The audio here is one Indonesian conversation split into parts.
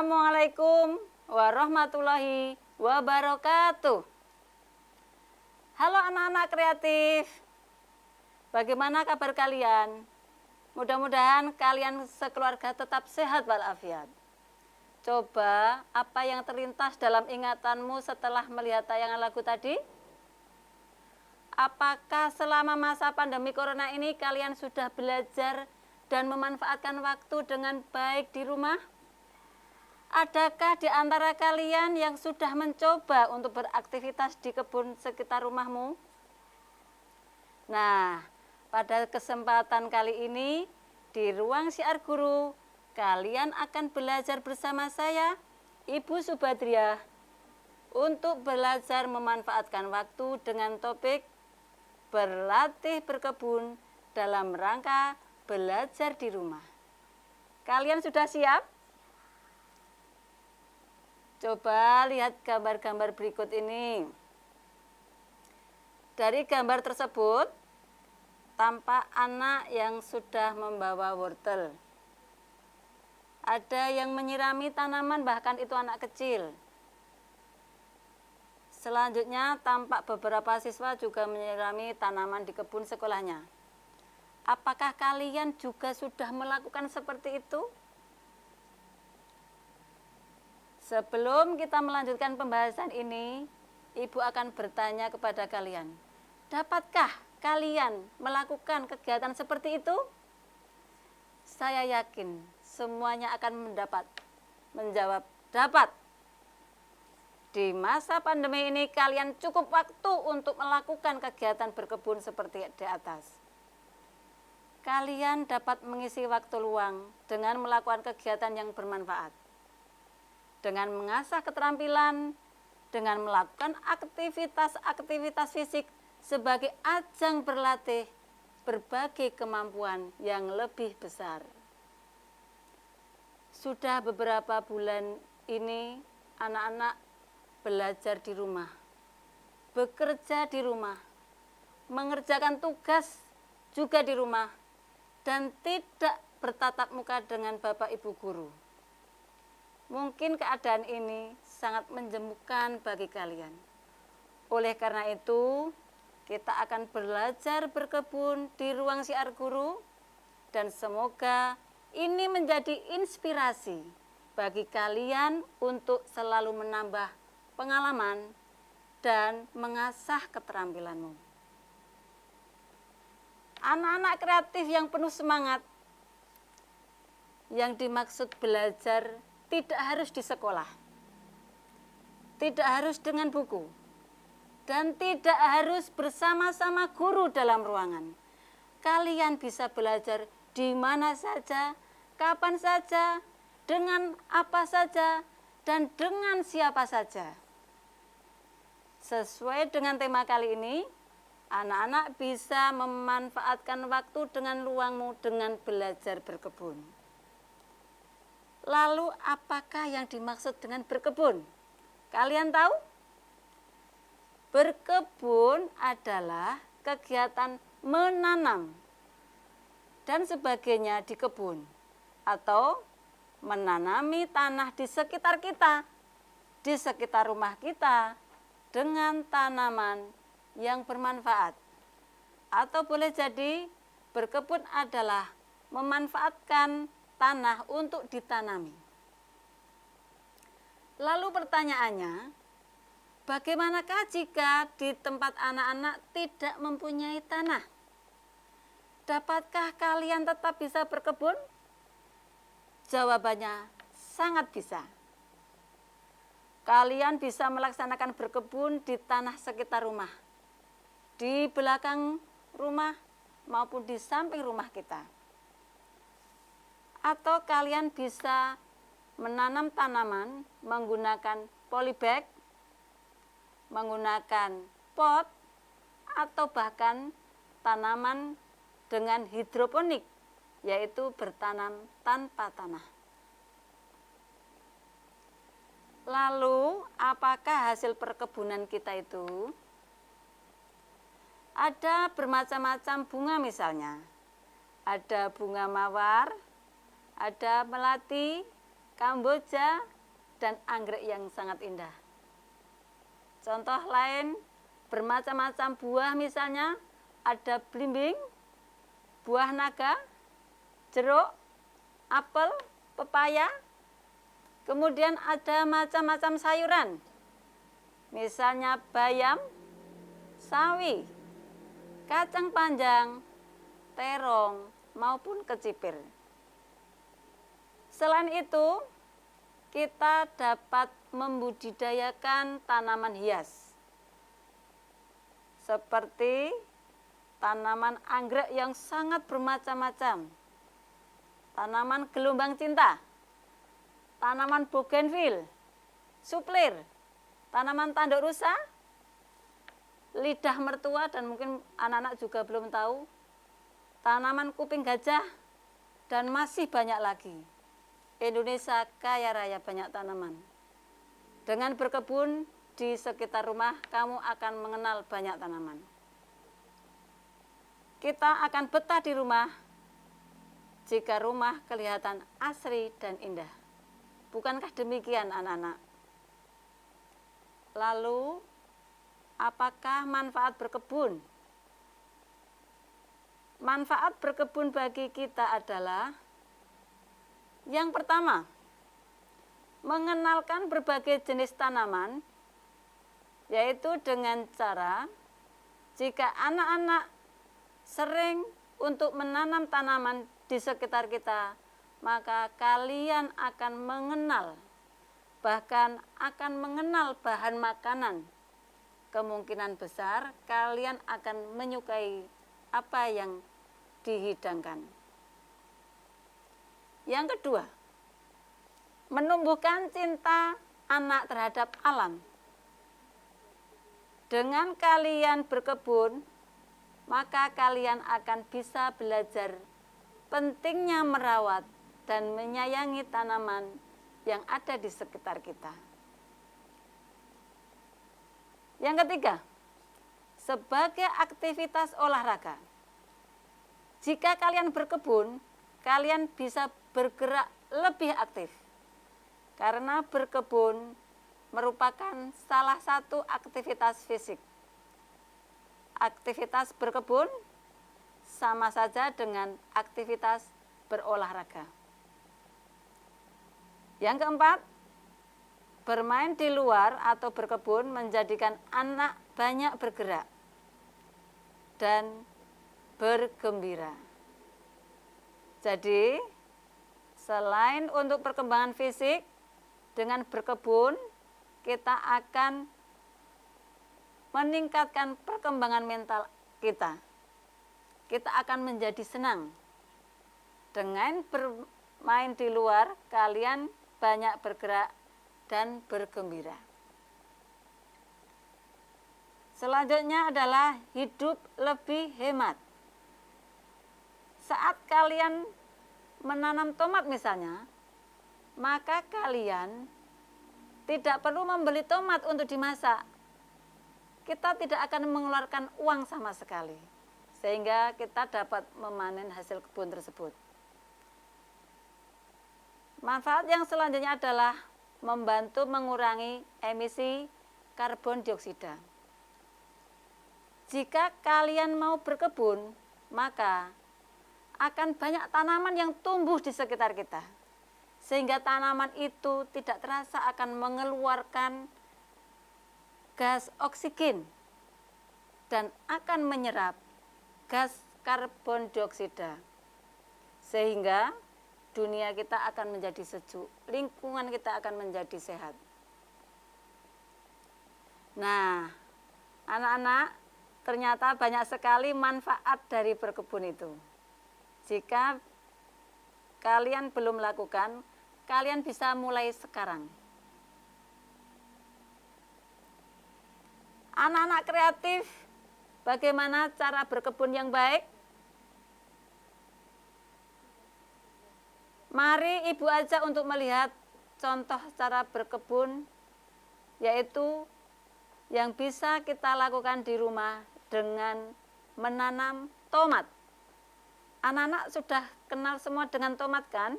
Assalamualaikum warahmatullahi wabarakatuh. Halo anak-anak kreatif, bagaimana kabar kalian? Mudah-mudahan kalian sekeluarga tetap sehat walafiat. Coba apa yang terlintas dalam ingatanmu setelah melihat tayangan lagu tadi? Apakah selama masa pandemi corona ini kalian sudah belajar dan memanfaatkan waktu dengan baik di rumah? Adakah di antara kalian yang sudah mencoba untuk beraktivitas di kebun sekitar rumahmu? Nah, pada kesempatan kali ini di ruang Syiar Guru, kalian akan belajar bersama saya, Ibu Subadriah, untuk belajar memanfaatkan waktu dengan topik berlatih berkebun dalam rangka belajar di rumah. Kalian sudah siap? Coba lihat gambar-gambar berikut ini. Dari gambar tersebut, tampak anak yang sudah membawa wortel. Ada yang menyirami tanaman, bahkan itu anak kecil. Selanjutnya, tampak beberapa siswa juga menyirami tanaman di kebun sekolahnya. Apakah kalian juga sudah melakukan seperti itu? Sebelum kita melanjutkan pembahasan ini, Ibu akan bertanya kepada kalian, dapatkah kalian melakukan kegiatan seperti itu? Saya yakin semuanya akan menjawab dapat. Di masa pandemi ini kalian cukup waktu untuk melakukan kegiatan berkebun seperti di atas. Kalian dapat mengisi waktu luang dengan melakukan kegiatan yang bermanfaat. Dengan mengasah keterampilan, dengan melakukan aktivitas fisik sebagai ajang berlatih berbagai kemampuan yang lebih besar. Sudah beberapa bulan ini anak-anak belajar di rumah, bekerja di rumah, mengerjakan tugas juga di rumah, dan tidak bertatap muka dengan Bapak Ibu guru. Mungkin keadaan ini sangat menjemukan bagi kalian. Oleh karena itu, kita akan belajar berkebun di ruang Syiar Guru, dan semoga ini menjadi inspirasi bagi kalian untuk selalu menambah pengalaman dan mengasah keterampilanmu. Anak-anak kreatif yang penuh semangat, yang dimaksud belajar tidak harus di sekolah, tidak harus dengan buku, dan tidak harus bersama-sama guru dalam ruangan. Kalian bisa belajar di mana saja, kapan saja, dengan apa saja, dan dengan siapa saja. Sesuai dengan tema kali ini, anak-anak bisa memanfaatkan waktu dengan luangmu dengan belajar berkebun. Lalu apakah yang dimaksud dengan berkebun? Kalian tahu? Berkebun adalah kegiatan menanam dan sebagainya di kebun, atau menanami tanah di sekitar kita, di sekitar rumah kita, dengan tanaman yang bermanfaat. Atau boleh jadi berkebun adalah memanfaatkan tanah untuk ditanami. Lalu pertanyaannya, bagaimanakah jika di tempat anak-anak tidak mempunyai tanah? Dapatkah kalian tetap bisa berkebun? Jawabannya sangat bisa. Kalian bisa melaksanakan berkebun di tanah sekitar rumah, di belakang rumah maupun di samping rumah kita. Atau kalian bisa menanam tanaman menggunakan polybag, menggunakan pot, atau bahkan tanaman dengan hidroponik, yaitu bertanam tanpa tanah. Lalu, apakah hasil perkebunan kita itu? Ada bermacam-macam bunga misalnya. Ada bunga mawar, ada melati, kamboja, dan anggrek yang sangat indah. Contoh lain, bermacam-macam buah misalnya, ada belimbing, buah naga, jeruk, apel, pepaya. Kemudian ada macam-macam sayuran, misalnya bayam, sawi, kacang panjang, terong, maupun kecipir. Selain itu, kita dapat membudidayakan tanaman hias, seperti tanaman anggrek yang sangat bermacam-macam, tanaman gelombang cinta, tanaman bougainville, suplir, tanaman tanduk rusa, lidah mertua, dan mungkin anak-anak juga belum tahu, tanaman kuping gajah, dan masih banyak lagi. Indonesia kaya raya banyak tanaman. Dengan berkebun di sekitar rumah, kamu akan mengenal banyak tanaman. Kita akan betah di rumah jika rumah kelihatan asri dan indah. Bukankah demikian, anak-anak? Lalu, apakah manfaat berkebun? Manfaat berkebun bagi kita adalah yang pertama, mengenalkan berbagai jenis tanaman, yaitu dengan cara jika anak-anak sering untuk menanam tanaman di sekitar kita, maka kalian akan mengenal, bahkan akan mengenal bahan makanan. Kemungkinan besar kalian akan menyukai apa yang dihidangkan. Yang kedua, menumbuhkan cinta anak terhadap alam. Dengan kalian berkebun, maka kalian akan bisa belajar pentingnya merawat dan menyayangi tanaman yang ada di sekitar kita. Yang ketiga, sebagai aktivitas olahraga. Jika kalian berkebun, kalian bisa bergerak lebih aktif. Karena berkebun merupakan salah satu aktivitas fisik. Aktivitas berkebun sama saja dengan aktivitas berolahraga. Yang keempat, bermain di luar atau berkebun menjadikan anak banyak bergerak dan bergembira. Jadi, selain untuk perkembangan fisik, dengan berkebun kita akan meningkatkan perkembangan mental kita. Kita akan menjadi senang. Dengan bermain di luar, kalian banyak bergerak dan bergembira. Selanjutnya adalah hidup lebih hemat. Saat kalian menanam tomat misalnya, maka kalian tidak perlu membeli tomat untuk dimasak. Kita tidak akan mengeluarkan uang sama sekali, sehingga kita dapat memanen hasil kebun tersebut. Manfaat yang selanjutnya adalah membantu mengurangi emisi karbon dioksida. Jika kalian mau berkebun, maka akan banyak tanaman yang tumbuh di sekitar kita, sehingga tanaman itu tidak terasa akan mengeluarkan gas oksigen dan akan menyerap gas karbon dioksida, sehingga dunia kita akan menjadi sejuk, lingkungan kita akan menjadi sehat. Nah, anak-anak, ternyata banyak sekali manfaat dari berkebun itu. Jika kalian belum melakukan, kalian bisa mulai sekarang. Anak-anak kreatif, bagaimana cara berkebun yang baik? Mari Ibu ajak untuk melihat contoh cara berkebun, yaitu yang bisa kita lakukan di rumah dengan menanam tomat. Anak-anak sudah kenal semua dengan tomat kan?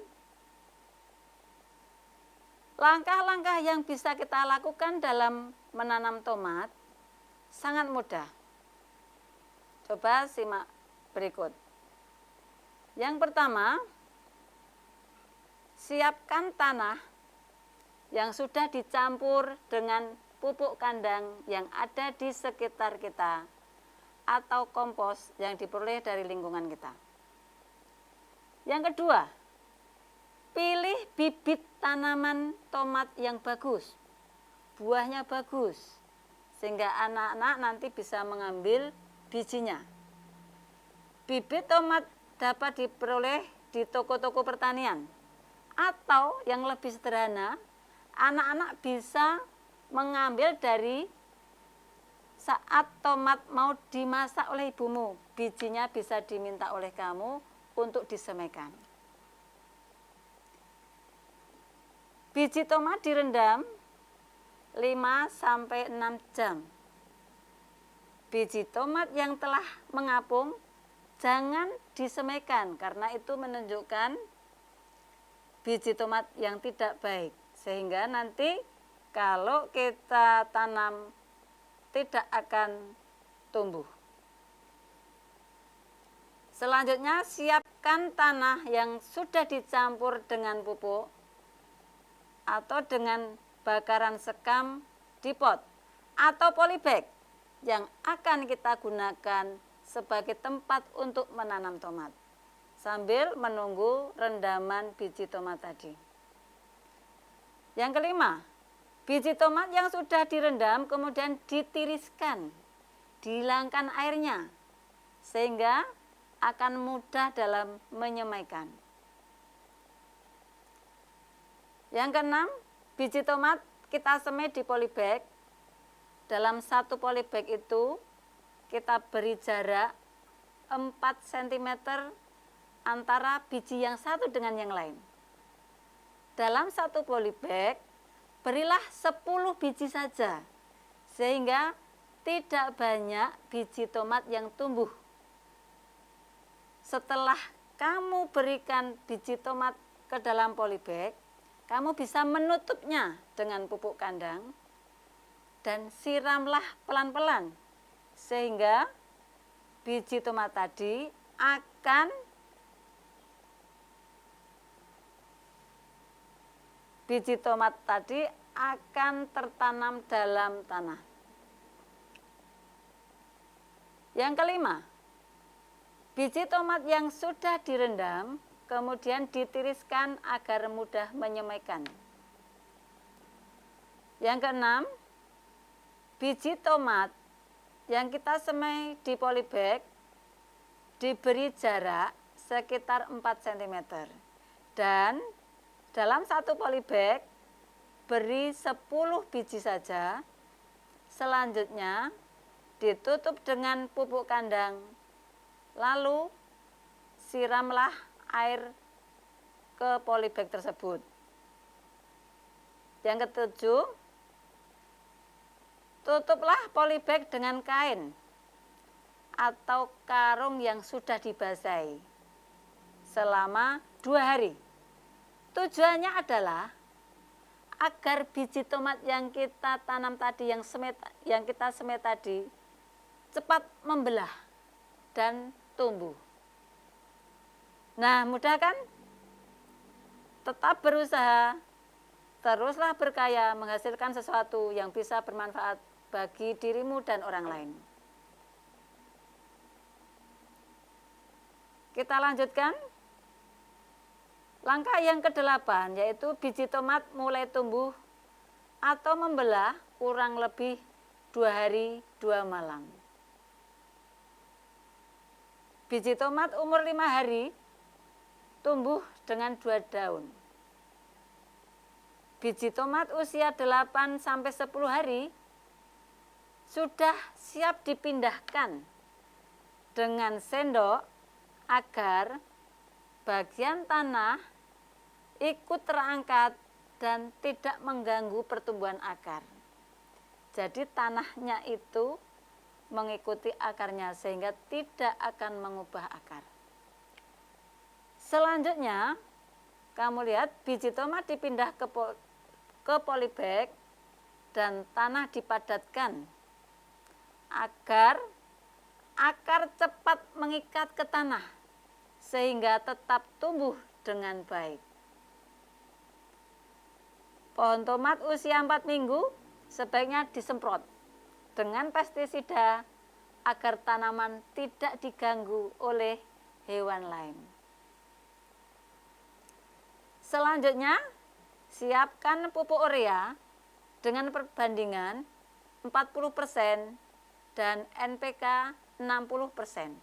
Langkah-langkah yang bisa kita lakukan dalam menanam tomat sangat mudah. Coba simak berikut. Yang pertama, siapkan tanah yang sudah dicampur dengan pupuk kandang yang ada di sekitar kita atau kompos yang diperoleh dari lingkungan kita. Yang kedua, pilih bibit tanaman tomat yang bagus, buahnya bagus, sehingga anak-anak nanti bisa mengambil bijinya. Bibit tomat dapat diperoleh di toko-toko pertanian, atau yang lebih sederhana, anak-anak bisa mengambil dari saat tomat mau dimasak oleh ibumu, bijinya bisa diminta oleh kamu untuk disemaikan. Biji tomat direndam 5-6 jam. Biji tomat yang telah mengapung jangan disemaikan karena itu menunjukkan biji tomat yang tidak baik. Sehingga nanti kalau kita tanam tidak akan tumbuh. Selanjutnya siapkan tanah yang sudah dicampur dengan pupuk atau dengan bakaran sekam di pot atau polybag yang akan kita gunakan sebagai tempat untuk menanam tomat sambil menunggu rendaman biji tomat tadi. Yang kelima, biji tomat yang sudah direndam kemudian ditiriskan, dihilangkan airnya sehingga akan mudah dalam menyemaikan. Yang keenam, biji tomat kita semai di polybag. Dalam satu polybag itu kita beri jarak 4 cm antara biji yang satu dengan yang lain. Dalam satu polybag berilah 10 biji saja sehingga tidak banyak biji tomat yang tumbuh. Setelah kamu berikan biji tomat ke dalam polybag, kamu bisa menutupnya dengan pupuk kandang dan siramlah pelan-pelan sehingga biji tomat tadi akan tertanam dalam tanah. Yang kelima, biji tomat yang sudah direndam kemudian ditiriskan agar mudah menyemaikan. Yang keenam, biji tomat yang kita semai di polybag diberi jarak sekitar 4 cm. Dan dalam satu polybag beri 10 biji saja. Selanjutnya ditutup dengan pupuk kandang. Lalu siramlah air ke polybag tersebut. Yang ketujuh, tutuplah polybag dengan kain atau karung yang sudah dibasahi selama 2 hari. Tujuannya adalah agar biji tomat yang kita tanam tadi, yang kita semai tadi, cepat membelah dan tumbuh. Nah, mudah kan? Tetap berusaha, teruslah berkarya menghasilkan sesuatu yang bisa bermanfaat bagi dirimu dan orang lain. Kita lanjutkan. Langkah yang ke-8 yaitu biji tomat mulai tumbuh atau membelah kurang lebih 2 hari 2 malam. Biji tomat umur 5 hari tumbuh dengan 2 daun. Biji tomat usia 8-10 hari sudah siap dipindahkan dengan sendok agar bagian tanah ikut terangkat dan tidak mengganggu pertumbuhan akar. Jadi tanahnya itu mengikuti akarnya sehingga tidak akan mengubah akar. Selanjutnya, kamu lihat biji tomat dipindah ke polybag dan tanah dipadatkan agar akar cepat mengikat ke tanah sehingga tetap tumbuh dengan baik. Pohon tomat usia 4 minggu sebaiknya disemprot dengan pestisida agar tanaman tidak diganggu oleh hewan lain. Selanjutnya, siapkan pupuk urea dengan perbandingan 40% dan NPK 60%.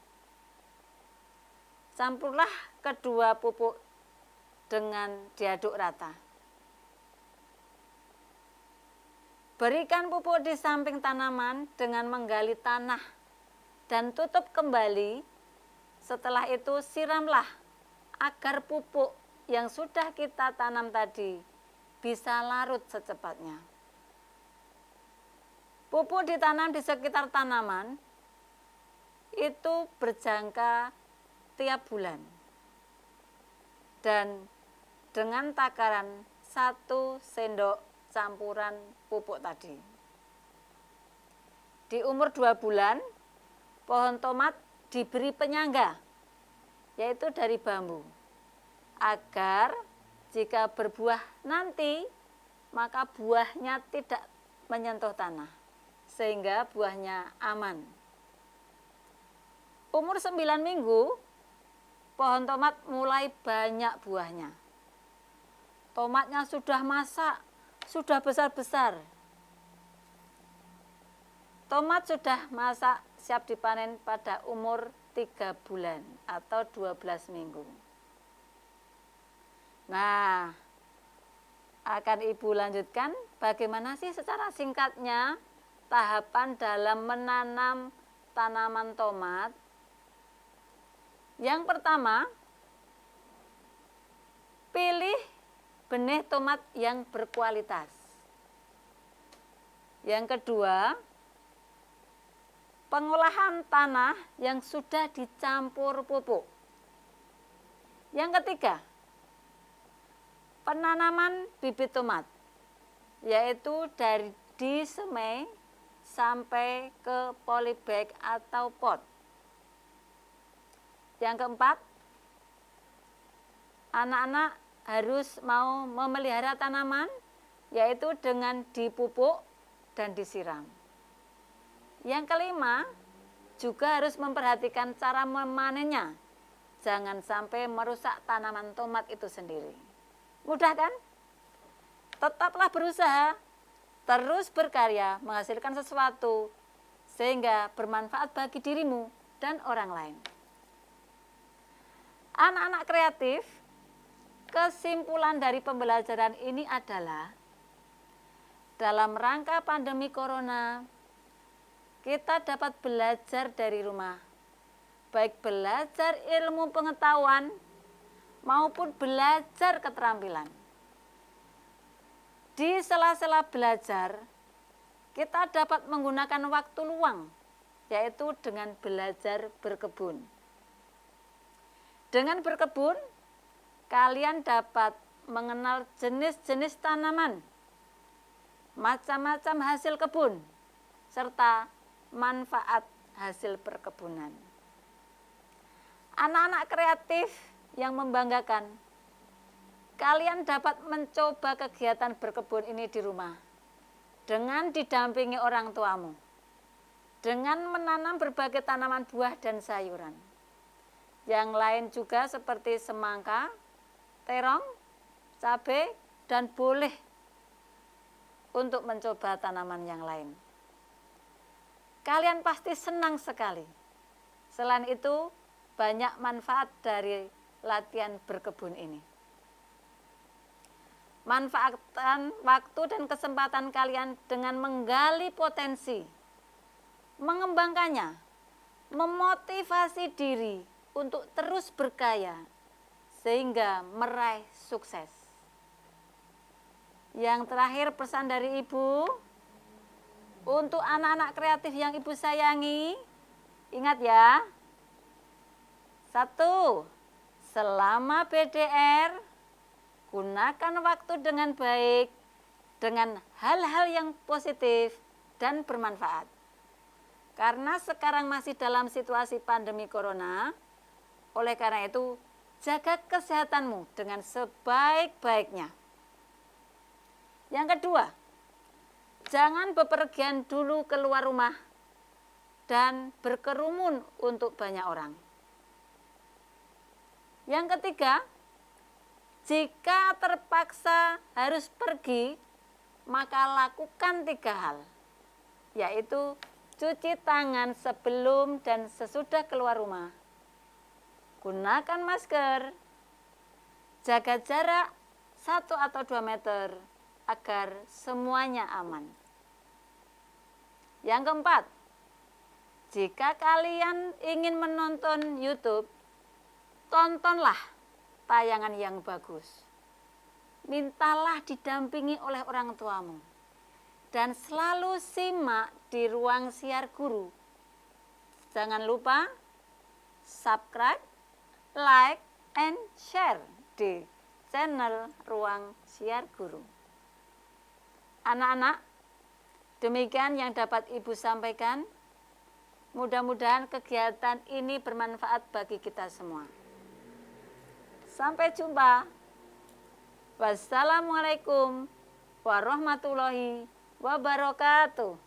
Campurlah kedua pupuk dengan diaduk rata. Berikan pupuk di samping tanaman dengan menggali tanah dan tutup kembali. Setelah itu siramlah agar pupuk yang sudah kita tanam tadi bisa larut secepatnya. Pupuk ditanam di sekitar tanaman itu berjangka tiap bulan dan dengan takaran 1 sendok campuran pupuk tadi. Di umur 2 bulan, pohon tomat diberi penyangga, yaitu dari bambu, agar jika berbuah nanti, maka buahnya tidak menyentuh tanah, sehingga buahnya aman. Umur 9 minggu, pohon tomat mulai banyak buahnya. Tomatnya sudah masak, sudah besar-besar. Tomat sudah masak siap dipanen pada umur 3 bulan atau 12 minggu. Nah, akan Ibu lanjutkan bagaimana sih secara singkatnya tahapan dalam menanam tanaman tomat. Yang pertama, pilih benih tomat yang berkualitas. Yang kedua, pengolahan tanah yang sudah dicampur pupuk. Yang ketiga, penanaman bibit tomat, yaitu dari disemai sampai ke polybag atau pot. Yang keempat, anak-anak harus mau memelihara tanaman, yaitu dengan dipupuk dan disiram. Yang kelima, juga harus memperhatikan cara memanennya. Jangan sampai merusak tanaman tomat itu sendiri. Mudah kan? Tetaplah berusaha, terus berkarya, menghasilkan sesuatu, sehingga bermanfaat bagi dirimu dan orang lain. Anak-anak kreatif, kesimpulan dari pembelajaran ini adalah dalam rangka pandemi corona, kita dapat belajar dari rumah, baik belajar ilmu pengetahuan maupun belajar keterampilan. Di sela-sela belajar, kita dapat menggunakan waktu luang, yaitu dengan belajar berkebun. Dengan berkebun, kalian dapat mengenal jenis-jenis tanaman, macam-macam hasil kebun, serta manfaat hasil perkebunan. Anak-anak kreatif yang membanggakan, kalian dapat mencoba kegiatan berkebun ini di rumah dengan didampingi orang tuamu, dengan menanam berbagai tanaman buah dan sayuran. Yang lain juga seperti semangka, terong, cabai, dan boleh untuk mencoba tanaman yang lain. Kalian pasti senang sekali. Selain itu, banyak manfaat dari latihan berkebun ini. Manfaatkan waktu dan kesempatan kalian dengan menggali potensi, mengembangkannya, memotivasi diri untuk terus berkarya, sehingga meraih sukses. Yang terakhir, pesan dari Ibu, untuk anak-anak kreatif yang Ibu sayangi, ingat ya, 1, selama BDR, gunakan waktu dengan baik dengan hal-hal yang positif dan bermanfaat. Karena sekarang masih dalam situasi pandemi corona, oleh karena itu jaga kesehatanmu dengan sebaik-baiknya. Yang kedua, jangan bepergian dulu keluar rumah dan berkerumun untuk banyak orang. Yang ketiga, jika terpaksa harus pergi, maka lakukan 3 hal, yaitu cuci tangan sebelum dan sesudah keluar rumah, gunakan masker, jaga jarak 1 atau 2 meter agar semuanya aman. Yang keempat, jika kalian ingin menonton YouTube, tontonlah tayangan yang bagus. Mintalah didampingi oleh orang tuamu. Dan selalu simak di ruang siar guru. Jangan lupa subscribe, like, and share di channel Ruang Siar Guru. Anak-anak, demikian yang dapat Ibu sampaikan. Mudah-mudahan kegiatan ini bermanfaat bagi kita semua. Sampai jumpa. Wassalamualaikum warahmatullahi wabarakatuh.